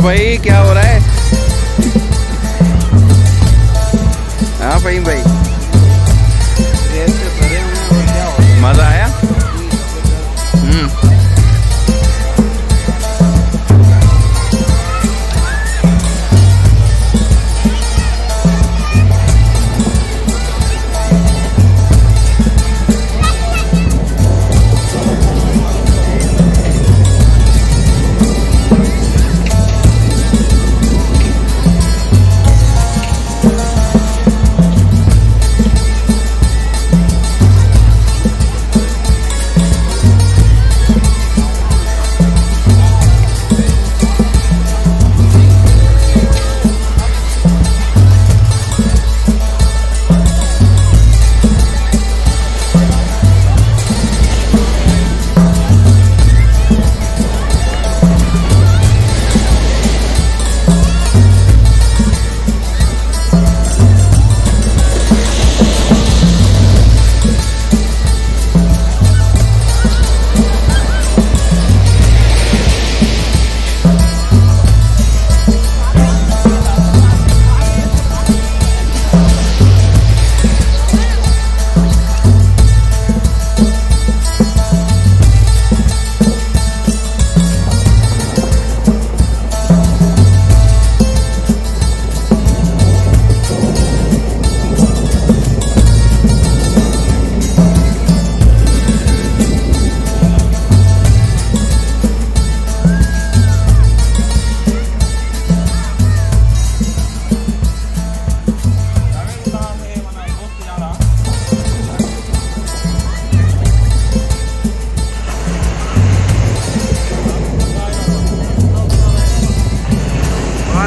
भाई क्या हो रहा है? हाँ फ़हीम भाई, मज़ा आया?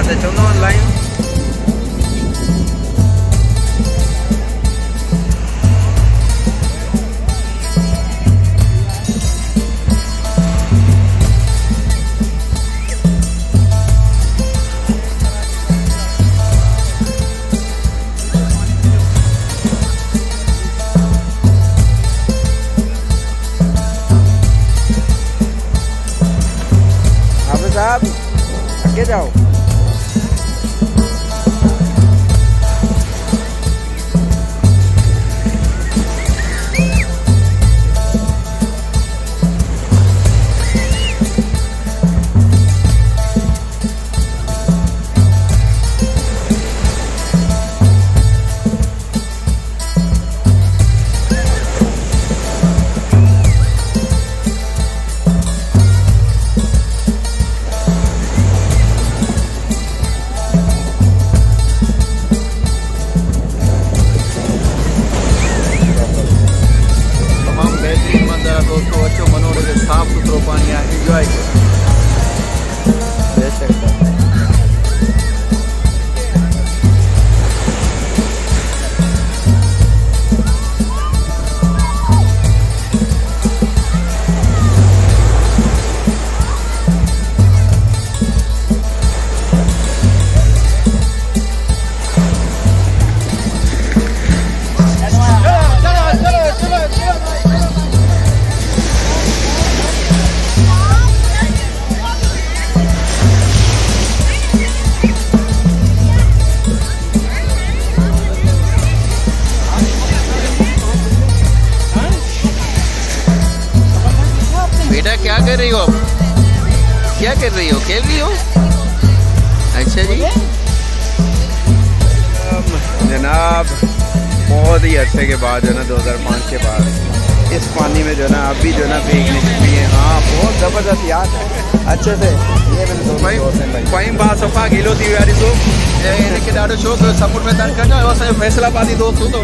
चलो ऑनलाइन हाफिज साहब आगे जाओ। दोस्तों अच्छो मनोरंजन साफ सुथरो पानी है, एंजॉय करो। क्या कर रही हो आप? क्या कर रही हो? खेल रही हो? अच्छा जी जनाब, बहुत ही अरसे के बाद जो ना 2005 के बाद इस पानी में जो ना अभी जो ना भीगने की है। हाँ बहुत ज़बरदस्त याद है अच्छे से। ये मैंने फ़हीम बात सफ़ा गिलो थी यारी तो इनके ॾाढो शौक़ु समुंड में तन करना और असांजो फैसलाबादी दोस्त हूँ तो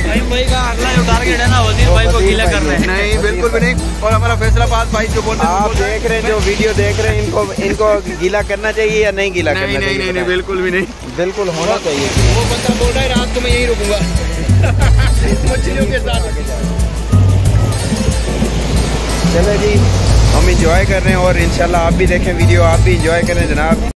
फ़हीम भाई का अगला जो टारगेट है ना वजीर भाई को गीला करना है। नहीं बिल्कुल भी नहीं। और हमारा फैसलाबाद भाई जो बोलते हैं, आप देख रहे हैं जो वीडियो देख रहे हैं, इनको गीला करना चाहिए या नहीं गीला करना चाहिए? नहीं बिल्कुल भी नहीं, बिल्कुल होना चाहिए। वो बंदा बोल रहा है रात को मैं यहीं रुकूंगा मछलियों के साथ। चले जी, हम इंजॉय कर रहे हैं और इंशाल्लाह आप भी देखें वीडियो, आप भी इंजॉय करें जनाब।